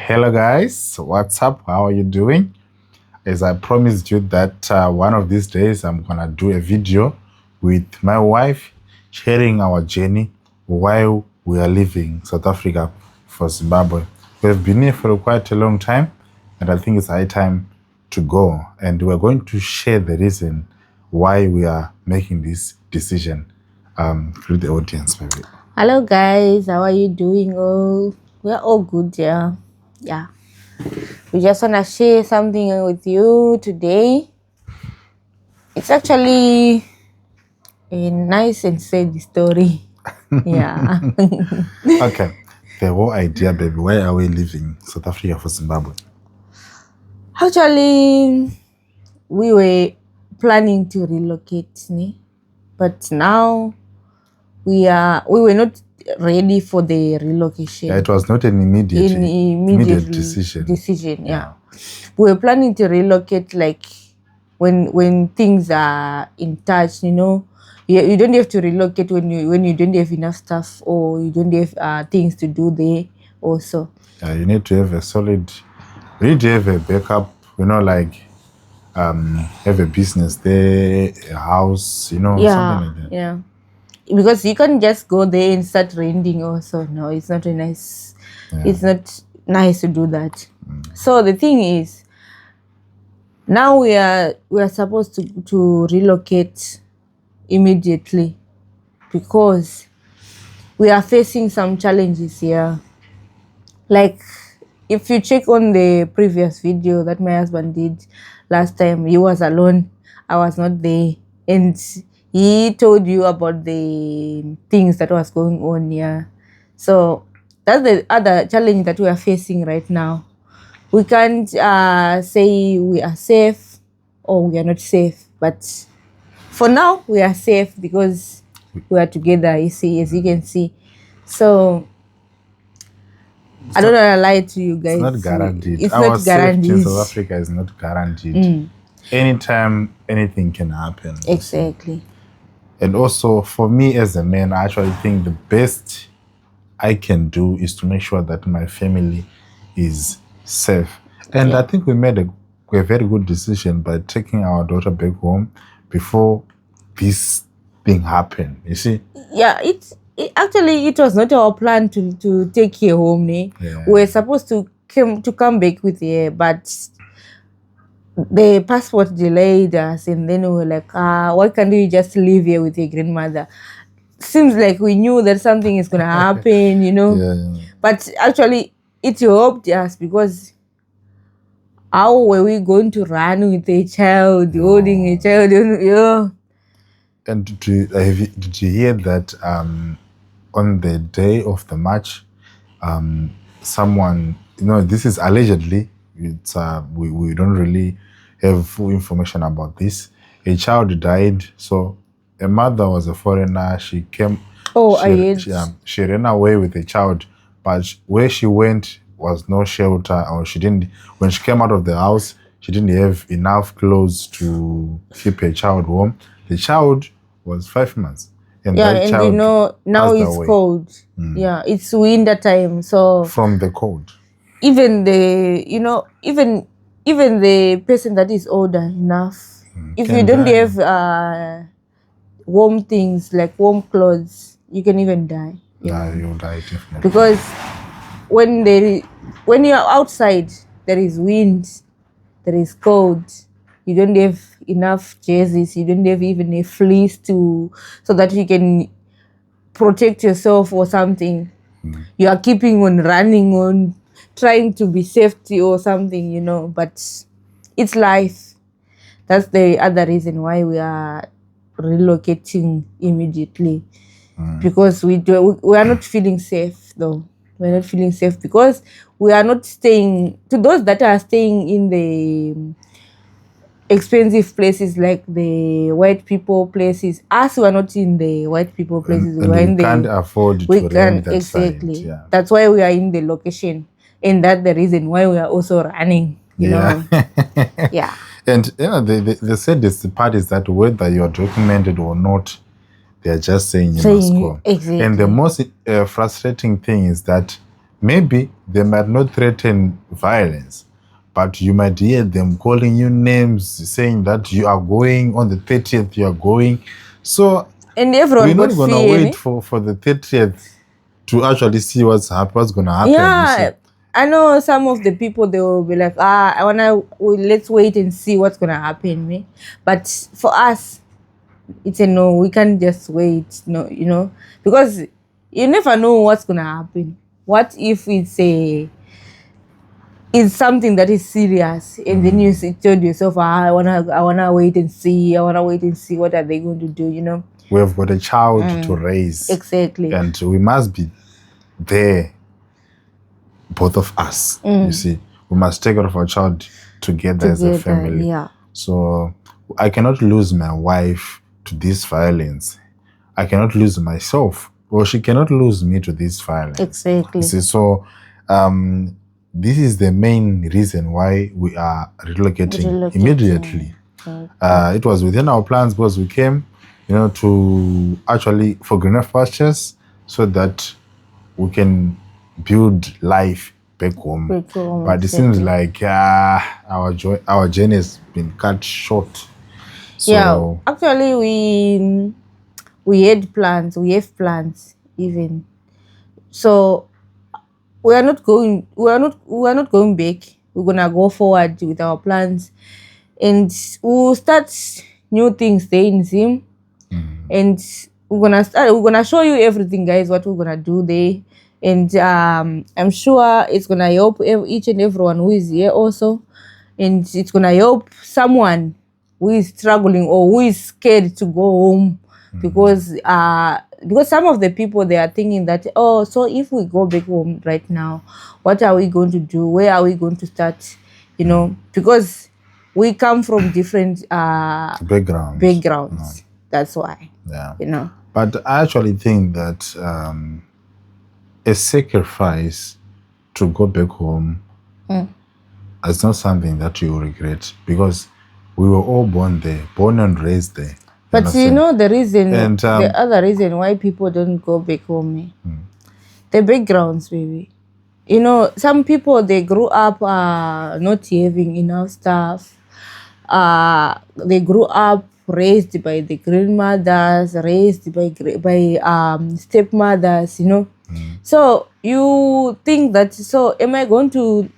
Hello guys, what's up? How are you doing? As I promised you that one of these days I'm gonna do a video with my wife sharing our journey while we are leaving South Africa for Zimbabwe. We've been here for quite a long time and I think it's high time to go, and we're going to share the reason why we are making this decision with the audience. Maybe. Hello guys, how are you doing? Oh, we're all good, yeah. We just want to share something with you today. It's actually a nice and sad story. Yeah. Okay, the whole idea, baby, why are we leaving South Africa for Zimbabwe? Actually, we were planning to relocate, but now we were not ready for the relocation. Yeah, it was not an immediate decision. Yeah. We were planning to relocate like when things are in touch, you don't have to relocate when you don't have enough stuff or you don't have things to do there also. Yeah, you need to have a solid, you need to have a backup, like have a business there, a house, something like that. Yeah. Because you can't just go there and start renting also. No, it's not nice. Yeah. It's not nice to do that. So the thing is, now we are supposed to relocate immediately because we are facing some challenges here. Like if you check on the previous video that my husband did last time, he was alone. I was not there, and he told you about the things that was going on here. So that's the other challenge that we are facing right now. We can't say we are safe or we are not safe. But for now, we are safe because we are together, you see, as you can see. So I don't want to lie to you guys. It's not guaranteed. It's not guaranteed. Safety in South Africa is not guaranteed. Anytime, anything can happen. Exactly. And also, for me as a man, I actually think the best I can do is to make sure that my family is safe. And I think we made a very good decision by taking our daughter back home before this thing happened, you see? Yeah, actually, it was not our plan to take her home. Yeah. We were supposed to come back with her, but the passport delayed us, and then we were like, why can't we just live here with your grandmother? Seems like we knew that something is going to happen, Yeah. But actually, it helped us because how were we going to run with a child, holding a child? Yeah. And did you hear that on the day of the match, someone, this is allegedly, it's we don't really have full information about this. A child died. So a mother was a foreigner. She came. She ran away with a child, but where she went was no shelter, or she didn't. When she came out of the house, she didn't have enough clothes to keep her child warm. The child was 5 months. And that child now it's cold. Yeah, it's winter time. So from the cold, even the even the person that is older enough, if you don't have warm things like warm clothes, you can even die. Yeah, you'll die definitely. Because when you are outside, there is wind, there is cold. You don't have enough jerseys. You don't have even a fleece so that you can protect yourself or something. You are keeping on running on, trying to be safety or something, but it's life. That's the other reason why we are relocating immediately. Because we are not feeling safe though. We're not feeling safe because we are not staying, to those that are staying in the expensive places like the white people places. Us, we are not in the white people places. We can't afford to rent that exactly. Side, yeah. That's why we are in the location, and that's the reason why we are also running. You know, yeah. And they said this part is that whether you're documented or not, they're just saying you must go. Exactly. And the most frustrating thing is that maybe they might not threaten violence, but you might hear them calling you names, saying that you are going on the 30th, you are going. So And everyone we're got not gonna fear. wait for the 30th to actually see what's gonna happen. you Yeah, see. I know some of the people, they will be like, let's wait and see what's gonna happen, me. But for us, it's a no. We can't just wait, no, because you never know what's gonna happen. What if it's something that is serious, and then you told yourself, I wanna wait and see. I wanna wait and see what are they going to do. We have got a child to raise. Exactly. And we must be there, both of us. You see, we must take care of our child together as a family. Yeah. So I cannot lose my wife to this violence. I cannot lose myself, or she cannot lose me to this violence. Exactly. You see, so this is the main reason why we are relocating immediately. It was within our plans because we came, to actually for greener pastures, so that we can build life back home. But it seems like our journey has been cut short. So, yeah, actually we had plans. We have plans even. So we are not going back. We're gonna go forward with our plans, and we'll start new things there in Zim. And we're gonna show you everything, guys, what we're gonna do there. And I'm sure it's gonna help each and everyone who is here also, and it's gonna help someone who is struggling or who is scared to go home, because some of the people, they are thinking that, so if we go back home right now, what are we going to do? Where are we going to start? Because we come from different backgrounds. That's why. Yeah. But I actually think that a sacrifice to go back home is not something that you regret, because we were all born and raised there. But the reason, the other reason why people don't go back home, the backgrounds, baby. Some people, they grew up not having enough stuff. They grew up raised by the grandmothers, raised by stepmothers, So you think that, am I going to,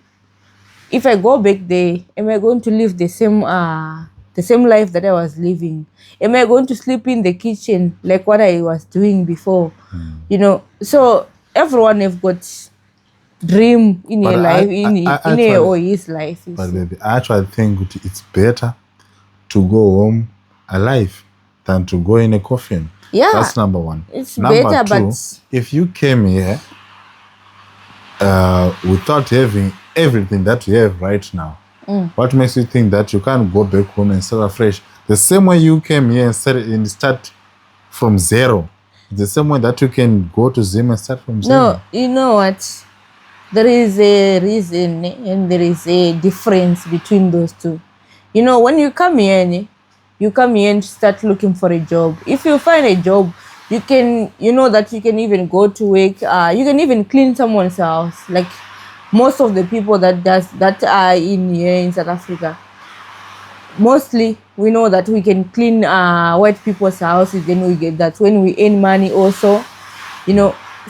if I go back there, am I going to live the same life that I was living? Am I going to sleep in the kitchen like what I was doing before? So everyone have got dream in your life, or his life. But baby, I actually think it's better to go home alive than to go in a coffin. Yeah, that's number one. It's number better, two, but if you came here without having everything that you have right now, what makes you think that you can't go back home and start afresh? The same way you came here and start from zero, the same way that you can go to Zim and start from zero. No, you know what? There is a reason and there is a difference between those two. When you come here and start looking for a job. If you find a job, you can, that you can even go to work. You can even clean someone's house. Like most of the people that are in here in South Africa, mostly we know that we can clean white people's houses. Then we get that when we earn money also.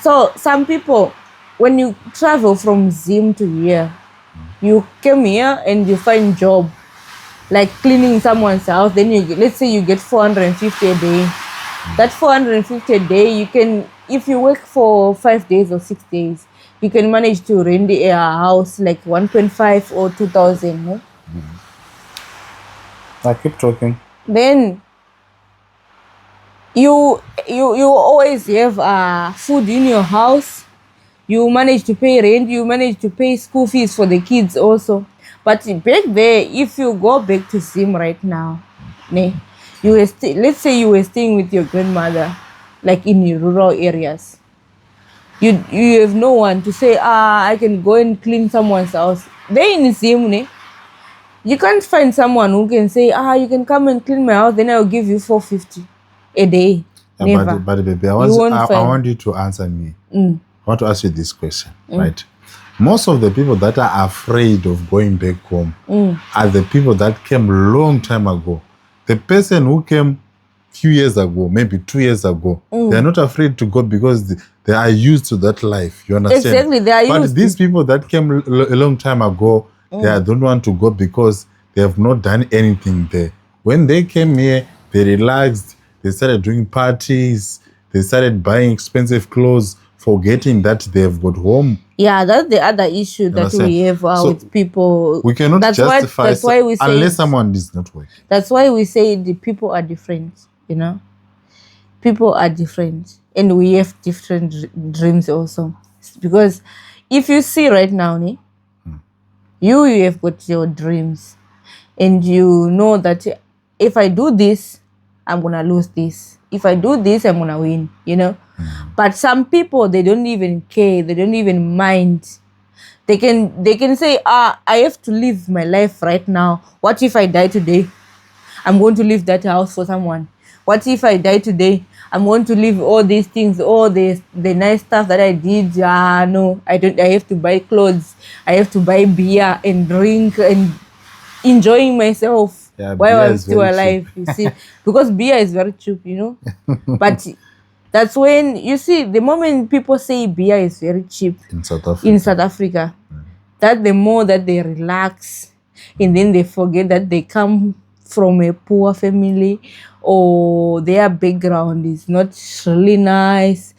So some people, when you travel from Zim to here, you came here and you find job like cleaning someone's house, then let's say you get 450 a day. That 450 a day, you can, if you work for 5 days or 6 days, you can manage to rent a house like 1.5 or 2,000. No? I keep talking. Then you always have food in your house. You manage to pay rent. You manage to pay school fees for the kids also. But back there, if you go back to Zim right now, let's say you were staying with your grandmother, like in the rural areas. You have no one to say, I can go and clean someone's house. There in Zim, you can't find someone who can say, you can come and clean my house, then I'll give you 450 a day. Yeah, Never. But baby, I want you to answer me. want to ask you this question, right? Most of the people that are afraid of going back home are the people that came a long time ago. The person who came few years ago, maybe 2 years ago, they are not afraid to go because they are used to that life. You understand? Exactly, they are but used these people that came a long time ago, they don't want to go because they have not done anything there. When they came here, they relaxed, they started doing parties, they started buying expensive clothes, forgetting that they have got home. Yeah, that's the other issue that understand? we have So, with people. We cannot justify that's why we say unless someone is not working. That's why we say the people are different, you know. People are different, and we have different dreams also. Because if you see right now, you have got your dreams, and you know that if I do this, I'm gonna lose this. If I do this, I'm gonna win, you know. But some people, they don't even care, they don't even mind. They can say, I have to live my life right now. What if I die today? I'm going to leave that house for someone. What if I die today? I'm going to leave all these things, all the nice stuff that I did. No, I don't. I have to buy clothes. I have to buy beer and drink and enjoying myself while I'm still alive. You see, because beer is very cheap, you know. But that's when you see the moment people say beer is very cheap in South Africa, that the more that they relax, and then they forget that they come from a poor family or their background is not really nice.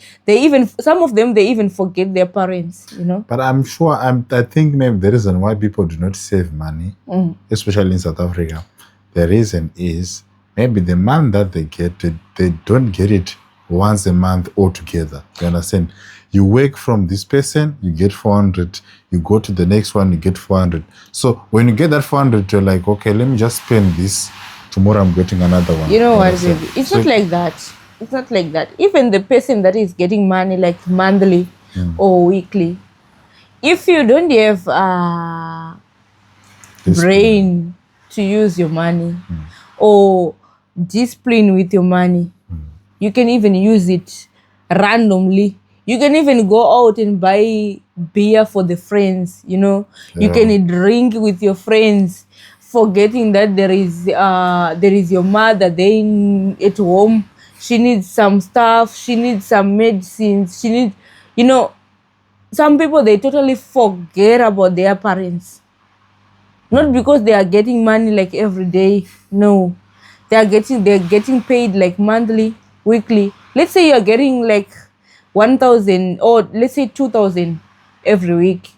Some of them, they even forget their parents, you know. But I'm sure, I think maybe the reason why people do not save money, especially in South Africa, the reason is maybe the money that they get, they don't get it once a month altogether. You understand? You work from this person, you get 400. You go to the next one, you get 400. So when you get that 400, you're like, okay, let me just spend this. Tomorrow I'm getting another one. You know what, baby? It's not like that. It's not like that. Even the person that is getting money like monthly or weekly, if you don't have brain to use your money or discipline with your money, you can even use it randomly. You can even go out and buy beer for the friends, you know. Yeah. You can drink with your friends, forgetting that there is your mother there at home. She needs some stuff. She needs some medicines. She needs, you know, some people, they totally forget about their parents. Not because they are getting money like every day. No, they're getting paid like monthly, weekly. Let's say you're getting like 1,000 or let's say 2,000 every week.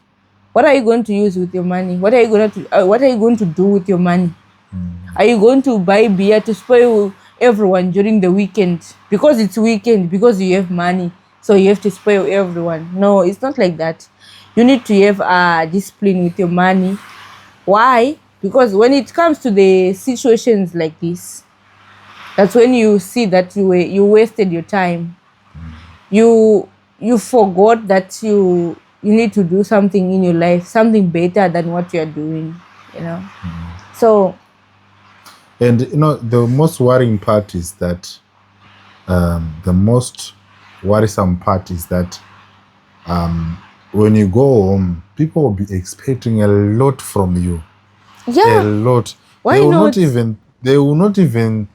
What are you going to use with your money? What are you going to do with your money? Are you going to buy beer to spoil everyone during the weekend because it's weekend, because you have money, so you have to spoil everyone? No, it's not like that. You need to have discipline with your money. Why? Because when it comes to the situations like this, that's when you see that you wasted your time. You forgot that you need to do something in your life, something better than what you are doing, you know. So, and you know, the most worrying part is that the most worrisome part is that when you go home, people will be expecting a lot from you. Yeah, a lot. Why they will not? They will not even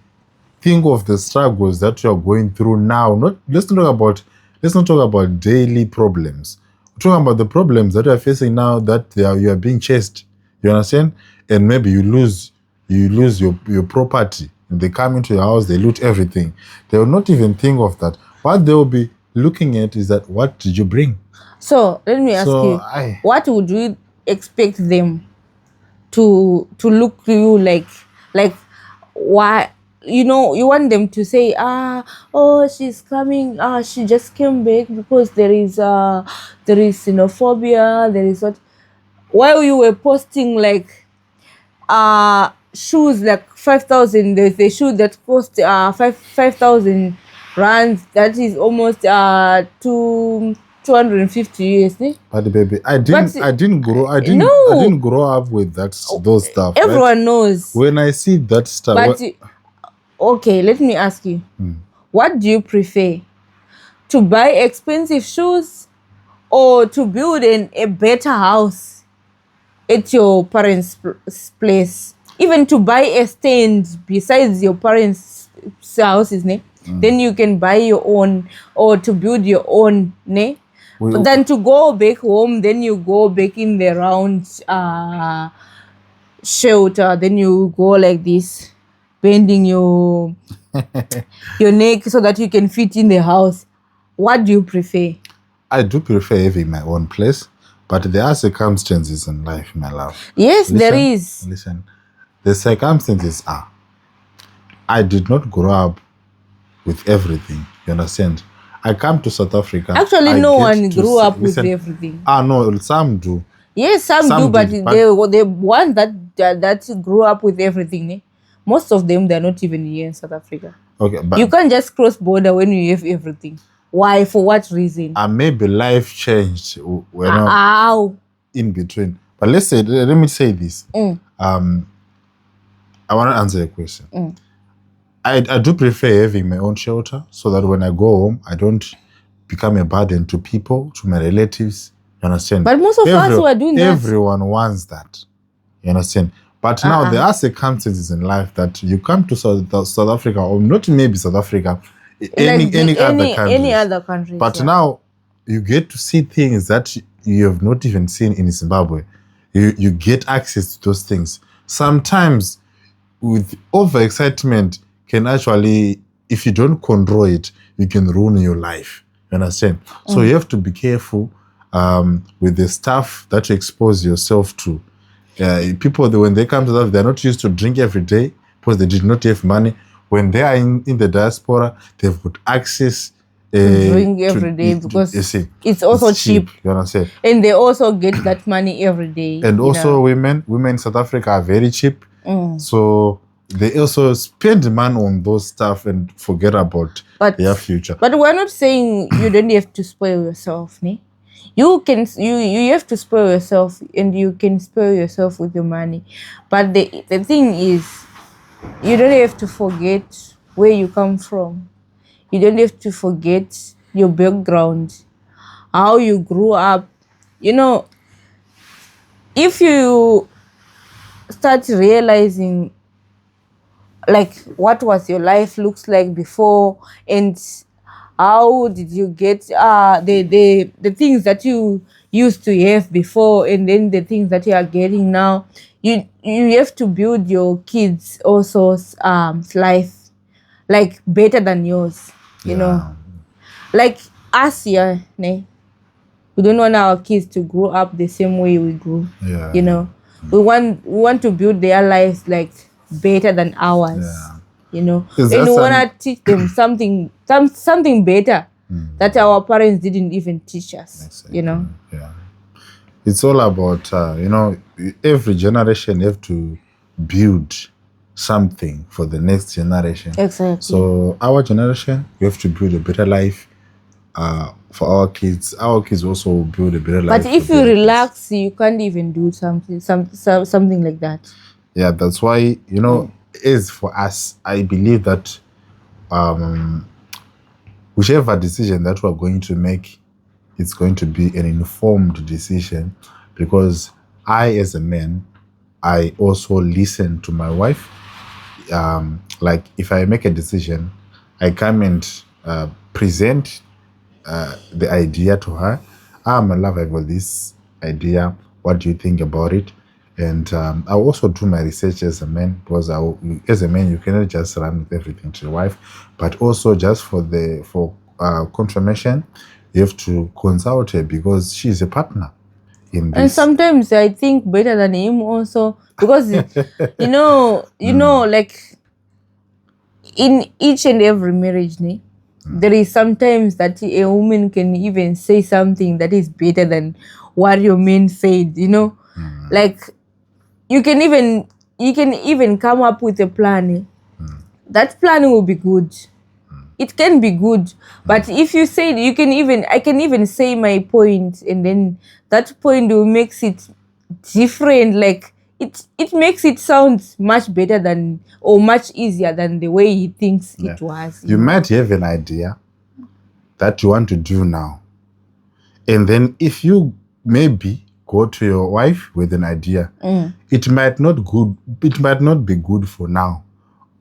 think of the struggles that you are going through now. Let's not talk about daily problems. We're talking about the problems that you are facing now, that you are being chased. You understand? And maybe you lose your property. They come into your house, they loot everything. They will not even think of that. What they will be looking at is that, what did you bring? So let me ask you, what would you expect them to look to you like why? You know, you want them to say, oh, she's coming, she just came back because there is xenophobia, there is what. While you were posting like shoes like 5,000, there's a shoe that cost 5,000 rands, that is almost 250 USD. But baby, I didn't grow up with those stuff. Everyone knows. When I see that stuff. But okay, let me ask you, what do you prefer? To buy expensive shoes or to build a better house at your parents' place, even to buy a stand besides your parents' houses, ne? Then you can buy your own or to build your own, ne? But then to go back home, then you go back in the round shelter, then you go like this, bending your neck so that you can fit in the house. What do you prefer? I do prefer having my own place, but there are circumstances in life, my love. Yes, there is. Listen, the circumstances are, I did not grow up with everything, you understand? I come to South Africa. Actually, no one grew up with everything. No, some do. Yes, some do, but the ones that grew up with everything, eh? Most of them, they're not even here in South Africa. Okay, but you can't just cross border when you have everything. Why? For what reason? Maybe life changed when in between. But let me say this. I want to answer your question. I do prefer having my own shelter so that when I go home, I don't become a burden to people, to my relatives. You understand? But most of us who are doing that. Everyone wants that. You understand? But now there are circumstances in life that you come to South Africa, or not maybe South Africa, any other country. But now you get to see things that you have not even seen in Zimbabwe. You get access to those things. Sometimes with overexcitement can actually, if you don't control it, you can ruin your life. You understand? So you have to be careful with the stuff that you expose yourself to. People, when they come to that, they're not used to drink every day because they did not have money. When they are in the diaspora, they've got access to drink every day because it's also cheap. You understand? And they also get that money every day. And also women in South Africa are very cheap. So they also spend money on those stuff and forget about their future. But we're not saying you don't have to spoil yourself, ne? You have to spoil yourself, and you can spoil yourself with your money. But the thing is, you don't have to forget where you come from. You don't have to forget your background, how you grew up. You know, if you start realizing like what was your life looks like before, and how did you get the things that you used to have before, and then the things that you are getting now, you have to build your kids also life like better than yours. You know, like us here, ne? We don't want our kids to grow up the same way we grew. You know, we want to build their lives like better than ours. You know, and we want to teach them something better that our parents didn't even teach us. Exactly. You know, it's all about every generation have to build something for the next generation. Exactly. So our generation, we have to build a better life for our kids. Our kids also will build a better life. But if you relax, you can't even do something like that. Yeah, that's why, as for us, I believe that whichever decision that we're going to make, it's going to be an informed decision, because I, as a man, I also listen to my wife. Like if I make a decision, I come and present the idea to her. My love, I've got this idea. What do you think about it? And I also do my research as a man, because as a man, you cannot just run with everything to your wife, but also just for confirmation, you have to consult her, because she's a partner in this. And sometimes I think better than him also, because like in each and every marriage, there is sometimes that a woman can even say something that is better than what your man said. Like you can even come up with a plan. That plan will be good. It can be good, but if you say I can even say my point, and then that point will makes it different. Like it makes it sound much better than, or much easier than the way he thinks it was. You might have an idea that you want to do now, And then if you maybe go to your wife with an idea, it might not be good for now,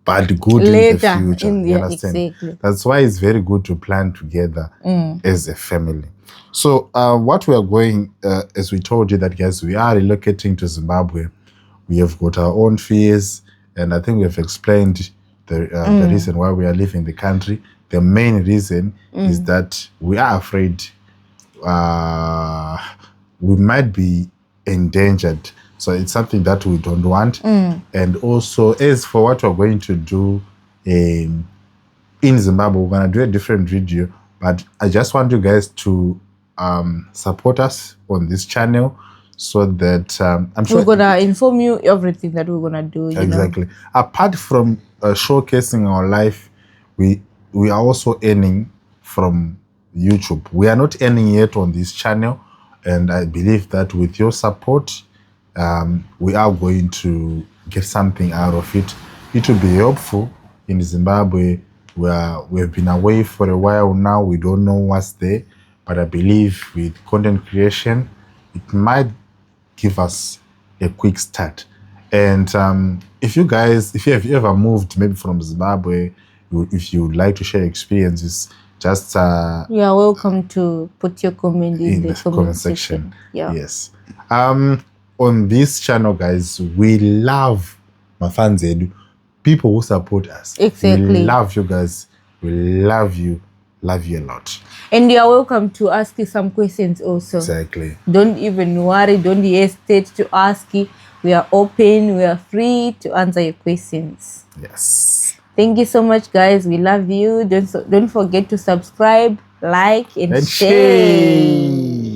but good Later, in the future. You understand? exactly. That's why it's very good to plan together as a family. So what we are going, as we told you that, guys, we are relocating to Zimbabwe. We have got our own fears, and I think we have explained the reason why we are leaving the country. The main reason is that we are afraid we might be endangered. So it's something that we don't want. And also, as for what we're going to do in Zimbabwe, we're going to do a different video. But I just want you guys to support us on this channel so that I'm sure We're gonna inform you everything that we're gonna do. Exactly. Apart from showcasing our life, we are also earning from YouTube. We are not earning yet on this channel, and I believe that with your support, we are going to get something out of it. It will be helpful in Zimbabwe, where we've been away for a while now. We don't know what's there, but I believe with content creation, it might give us a quick start. And if you have ever moved maybe from Zimbabwe, if you would like to share experiences, just You are welcome to put your comment in the comment section. Yeah. Yes. On this channel, guys, we love Mafanzedu, people who support us. Exactly. We love you guys. We love you a lot. And you are welcome to ask you some questions also. Exactly. Don't even worry. Don't hesitate to ask. We are open. We are free to answer your questions. Yes. Thank you so much, guys. We love you. Don't forget to subscribe, like, and share.